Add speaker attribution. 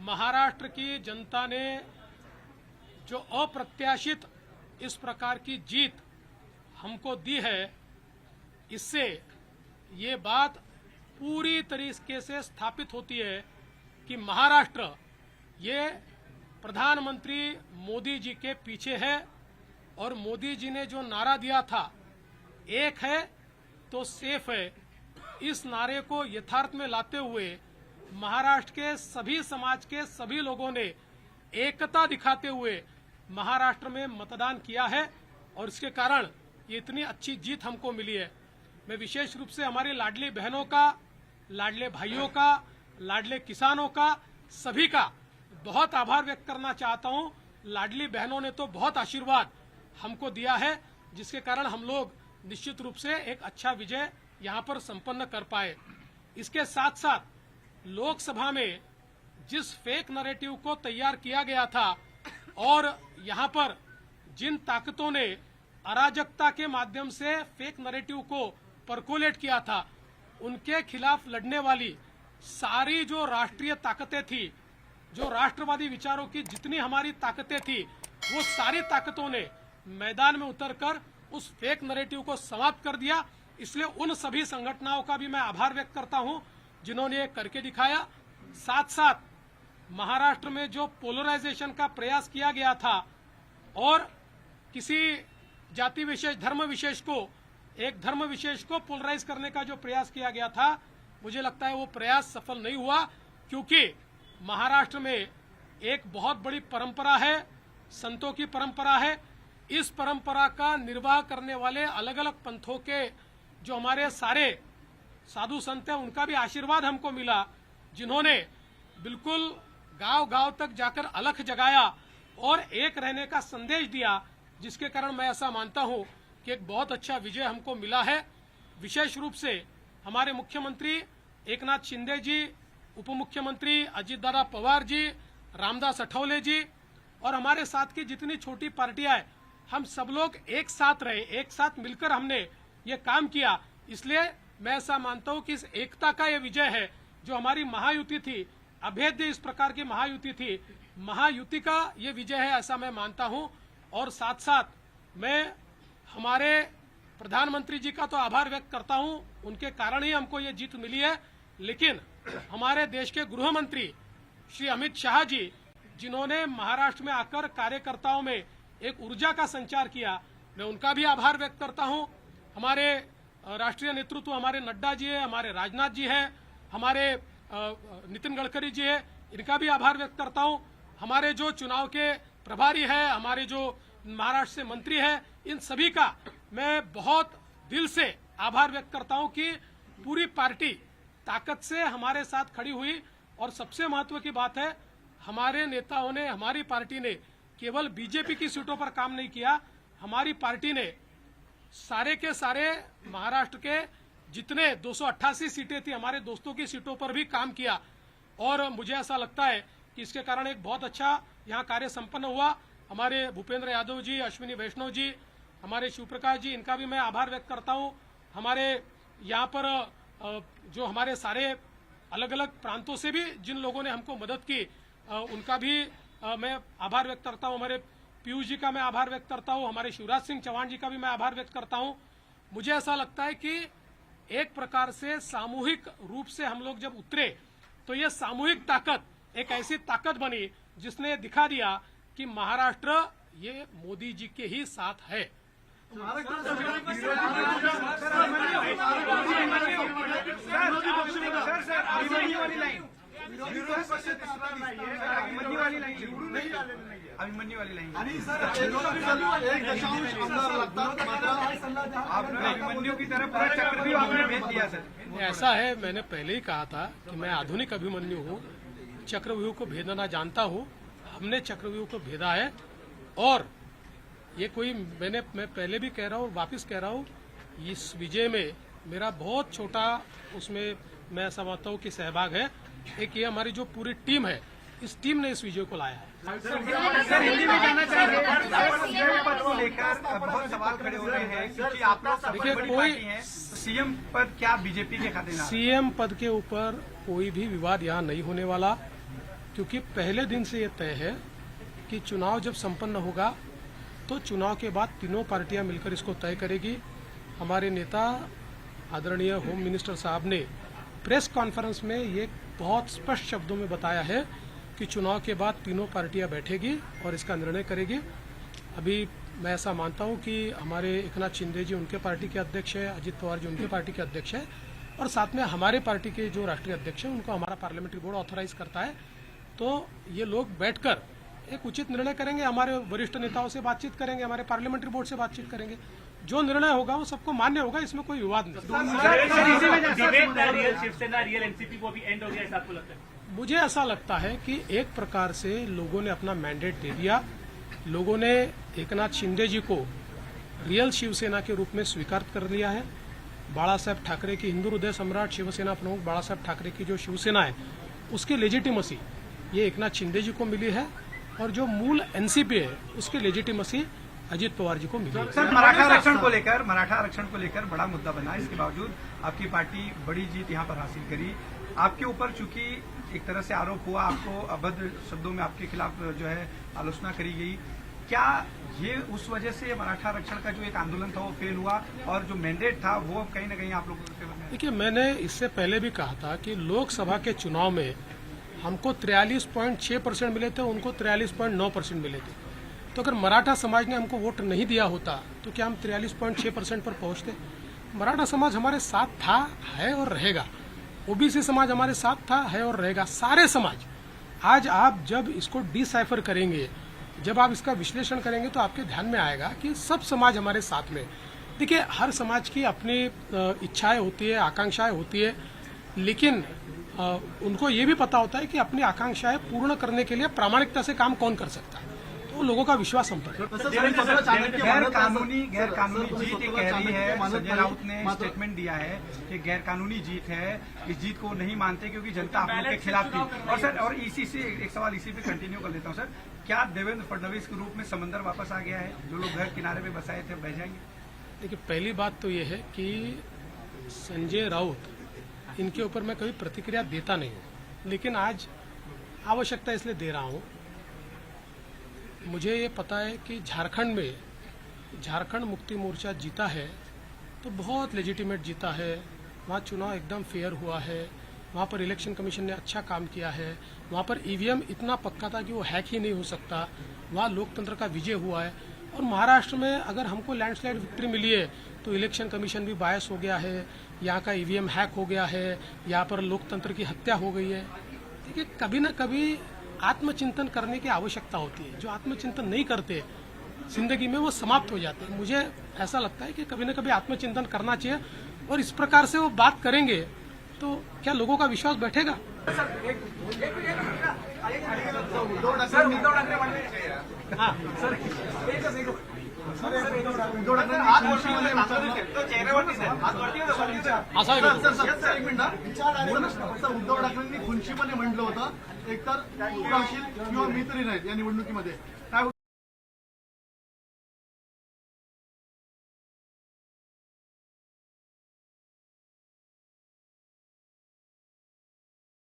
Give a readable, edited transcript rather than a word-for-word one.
Speaker 1: महाराष्ट्र की जनता ने जो अप्रत्याशित इस प्रकार की जीत हमको दी है, इससे ये बात पूरी तरीके से स्थापित होती है कि महाराष्ट्र ये प्रधानमंत्री मोदी जी के पीछे है। और मोदी जी ने जो नारा दिया था, एक है तो सेफ है, इस नारे को यथार्थ में लाते हुए महाराष्ट्र के सभी समाज के सभी लोगों ने एकता दिखाते हुए महाराष्ट्र में मतदान किया है और इसके कारण ये इतनी अच्छी जीत हमको मिली है। मैं विशेष रूप से हमारी लाडली बहनों का, लाडले भाइयों का, लाडले किसानों का, सभी का बहुत आभार व्यक्त करना चाहता हूं। लाडली बहनों ने तो बहुत आशीर्वाद हमको दिया है, जिसके कारण हम लोग निश्चित रूप से एक अच्छा विजय यहां पर संपन्न कर पाए। इसके साथ साथ लोकसभा में जिस फेक नैरेटिव को तैयार किया गया था और यहां पर जिन ताकतों ने अराजकता के माध्यम से फेक नैरेटिव को परकोलेट किया था, उनके खिलाफ लड़ने वाली सारी जो राष्ट्रीय ताकतें थी, जो राष्ट्रवादी विचारों की जितनी हमारी ताकतें थी, वो सारी ताकतों ने मैदान में उतरकर उस फेक नैरेटिव को समाप्त कर दिया। इसलिए उन सभी संगठनों का भी मैं आभार व्यक्त करता हूं जिन्होंने ये करके दिखाया। साथ साथ महाराष्ट्र में जो पोलराइजेशन का प्रयास किया गया था और किसी जाति विशेष, धर्म विशेष को, एक धर्म विशेष को पोलराइज करने का जो प्रयास किया गया था, मुझे लगता है वो प्रयास सफल नहीं हुआ, क्योंकि महाराष्ट्र में एक बहुत बड़ी परंपरा है, संतों की परंपरा है। इस परंपरा का निर्वाह करने वाले अलग अलग पंथों के जो हमारे सारे साधु संत हैं, उनका भी आशीर्वाद हमको मिला, जिन्होंने बिल्कुल गांव-गांव तक जाकर अलख जगाया और एक रहने का संदेश दिया, जिसके कारण मैं ऐसा मानता हूं कि एक बहुत अच्छा विजय हमको मिला है। विशेष रूप से हमारे मुख्यमंत्री एकनाथ शिंदे जी, उप मुख्यमंत्री अजितदादा पवार जी, रामदास अठौले जी और हमारे साथ की जितनी छोटी पार्टियां हैं, हम सब लोग एक साथ रहे, एक साथ मिलकर हमने ये काम किया। इसलिए मैं ऐसा मानता हूं कि इस एकता का ये विजय है, जो हमारी महायुति थी, अभेद्य इस प्रकार की महायुति थी, महायुति का ये विजय है, ऐसा मैं मानता हूं। और साथ साथ मैं हमारे प्रधानमंत्री जी का तो आभार व्यक्त करता हूं, उनके कारण ही हमको ये जीत मिली है। लेकिन हमारे देश के गृह मंत्री श्री अमित शाह जी, जिन्होंने महाराष्ट्र में आकर कार्यकर्ताओं में एक ऊर्जा का संचार किया, मैं उनका भी आभार व्यक्त करता हूं। हमारे राष्ट्रीय नेतृत्व, हमारे नड्डा जी है, हमारे राजनाथ जी है, हमारे नितिन गडकरी जी है, इनका भी आभार व्यक्त करता हूं। हमारे जो चुनाव के प्रभारी है, हमारे जो महाराष्ट्र से मंत्री है, इन सभी का मैं बहुत दिल से आभार व्यक्त करता हूं कि पूरी पार्टी ताकत से हमारे साथ खड़ी हुई। और सबसे महत्व की बात है, हमारे नेताओं ने, हमारी पार्टी ने केवल बीजेपी की सीटों पर काम नहीं किया, हमारी पार्टी ने सारे के सारे महाराष्ट्र के जितने 288 सीटें थी, हमारे दोस्तों की सीटों पर भी काम किया। और मुझे ऐसा लगता है कि इसके कारण एक बहुत अच्छा यहाँ कार्य संपन्न हुआ। हमारे भूपेंद्र यादव जी, अश्विनी वैष्णव जी, हमारे शिवप्रकाश जी, इनका भी मैं आभार व्यक्त करता हूँ। हमारे यहाँ पर जो हमारे सारे अलग अलग प्रांतों से भी जिन लोगों ने हमको मदद की, उनका भी मैं आभार व्यक्त करता हूँ। हमारे पीयूष जी का मैं आभार व्यक्त करता हूँ, हमारे शिवराज सिंह चौहान जी का भी मैं आभार व्यक्त करता हूँ। मुझे ऐसा लगता है कि एक प्रकार से सामूहिक रूप से हम लोग जब उतरे, तो ये सामूहिक ताकत एक ऐसी ताकत बनी जिसने दिखा दिया कि महाराष्ट्र ये मोदी जी के ही साथ है।
Speaker 2: अभिमन्यू वाली लाइन आणि सर एक दशांश आमदार लागतात, मात्र आपने अभिमन्यू की तरफ पूरा चक्रव्यूह आपने भेज दिया सर।
Speaker 1: ऐसा है, मैंने पहले ही कहा था कि मैं आधुनिक अभिमन्यु हूँ, चक्रव्यूह को भेदना जानता हूँ। हमने चक्रव्यूह को भेदा है और ये कोई मैं पहले भी कह रहा हूँ, वापस कह रहा हूँ, इस विजय में मेरा बहुत छोटा उसमें मैं समझता हूँ कि सहभाग है। एक ये हमारी जो पूरी टीम है, इस टीम ने इस विजय को लाया है।
Speaker 2: सर हिंदी में जानना चाहेंगे सीएम पद को लेकर बहुत सवाल खड़े हो रहे हैं क्योंकि आप लोग सबसे बड़ी पार्टी हैं, सीएम पद क्या बीजेपी के खाते ना?
Speaker 1: सीएम पद के ऊपर कोई भी विवाद यहाँ नहीं होने वाला, क्योंकि पहले दिन से ये तय है कि चुनाव जब संपन्न होगा तो चुनाव के बाद तीनों पार्टियां मिलकर इसको तय करेगी। हमारे नेता आदरणीय होम मिनिस्टर साहब ने प्रेस कॉन्फ्रेंस में ये बहुत स्पष्ट शब्दों में बताया है कि चुनाव के बाद तीनों पार्टियां बैठेगी और इसका निर्णय करेगी। अभी मैं ऐसा मानता हूं कि हमारे एकनाथ शिंदे जी उनके पार्टी के अध्यक्ष है, अजित पवार जी उनके पार्टी के अध्यक्ष है, और साथ में हमारे पार्टी के जो राष्ट्रीय अध्यक्ष है उनको हमारा पार्लियामेंट्री बोर्ड ऑथराइज करता है। तो ये लोग बैठकर एक उचित निर्णय करेंगे, हमारे वरिष्ठ नेताओं से बातचीत करेंगे, हमारे पार्लियामेंट्री बोर्ड से बातचीत करेंगे, जो निर्णय होगा वो सबको मान्य होगा, इसमें कोई विवाद नहीं। मुझे ऐसा लगता है कि एक प्रकार से लोगों ने अपना मैंडेट दे दिया, लोगों ने एकनाथ शिंदे जी को रियल शिवसेना के रूप में स्वीकार कर लिया है। बाला साहेब ठाकरे की हिंदू हृदय सम्राट शिवसेना प्रमुख बाला साहेब ठाकरे की जो शिवसेना है उसकी लेजिटिमसी ये एकनाथ शिंदे जी को मिली है, और जो मूल एनसीपी है उसकी लेजिटिमसी अजित पवार जी को मिली है।
Speaker 2: सर मराठा आरक्षण को लेकर बड़ा मुद्दा बना, इसके बावजूद आपकी पार्टी बड़ी जीत यहाँ पर हासिल करी। आपके ऊपर चूंकि एक तरह से आरोप हुआ, आपको अभद्र शब्दों में आपके खिलाफ जो है आलोचना करी गई, क्या ये उस वजह से मराठा आरक्षण का जो एक आंदोलन था वो फेल हुआ और जो मैंडेट था वो कहीं न कहीं आप लोगों के फेवर में?
Speaker 1: देखिए, मैंने इससे पहले भी कहा था कि लोकसभा के चुनाव में हमको 43.6% मिले थे, उनको 43.9% मिले थे। तो अगर मराठा समाज ने हमको वोट नहीं दिया होता तो क्या हम 43.6% पर पहुंचते? मराठा समाज हमारे साथ था, है और रहेगा। ओबीसी समाज हमारे साथ था, है और रहेगा। सारे समाज आज आप जब इसको डिसाइफर करेंगे, जब आप इसका विश्लेषण करेंगे तो आपके ध्यान में आएगा कि सब समाज हमारे साथ में। देखिए, हर समाज की अपनी इच्छाएं होती है, आकांक्षाएं होती है, लेकिन उनको ये भी पता होता है कि अपनी आकांक्षाएं पूर्ण करने के लिए प्रामाणिकता से काम कौन कर सकता है, तो लोगों का विश्वास हम पर है।
Speaker 2: गैर कानूनी जीत ये कह रही है, संजय राउत ने स्टेटमेंट दिया है कि गैर कानूनी जीत है, इस जीत को नहीं मानते क्योंकि जनता आप लोग के खिलाफ थी। और सर, और इसी से एक सवाल इसी पे कंटिन्यू कर लेता हूँ सर, क्या देवेंद्र फडणवीस के रूप में समंदर वापस आ गया है? जो लोग घर किनारे पे बसाए थे बह जाएंगे?
Speaker 1: देखिए, पहली बात तो ये है कि संजय राउत, इनके ऊपर मैं कभी प्रतिक्रिया देता नहीं हूँ, लेकिन आज आवश्यकता इसलिए दे रहा हूँ। मुझे ये पता है कि झारखंड में झारखंड मुक्ति मोर्चा जीता है तो बहुत लेजिटिमेट जीता है, वहाँ चुनाव एकदम फेयर हुआ है, वहाँ पर इलेक्शन कमीशन ने अच्छा काम किया है, वहाँ पर ईवीएम इतना पक्का था कि वो हैक ही नहीं हो सकता, वहाँ लोकतंत्र का विजय हुआ है। और महाराष्ट्र में अगर हमको लैंडस्लाइड विक्ट्री मिली है तो इलेक्शन कमीशन भी बायस हो गया है, यहाँ का ईवीएम हैक हो गया है, यहाँ पर लोकतंत्र की हत्या हो गई है। देखिए, कभी न कभी आत्मचिंतन करने की आवश्यकता होती है। जो आत्मचिंतन नहीं करते जिंदगी में वो समाप्त हो जाते हैं। मुझे ऐसा लगता है कि कभी न कभी आत्मचिंतन करना चाहिए, और इस प्रकार से वो बात करेंगे तो क्या लोगों का विश्वास बैठेगा?
Speaker 3: उद्धव ठाकरेंनी खुनशीपणे म्हटलं होतं, एकतर तू राहशील किंवा मी तरी राहील या निवडणुकीमध्ये, काय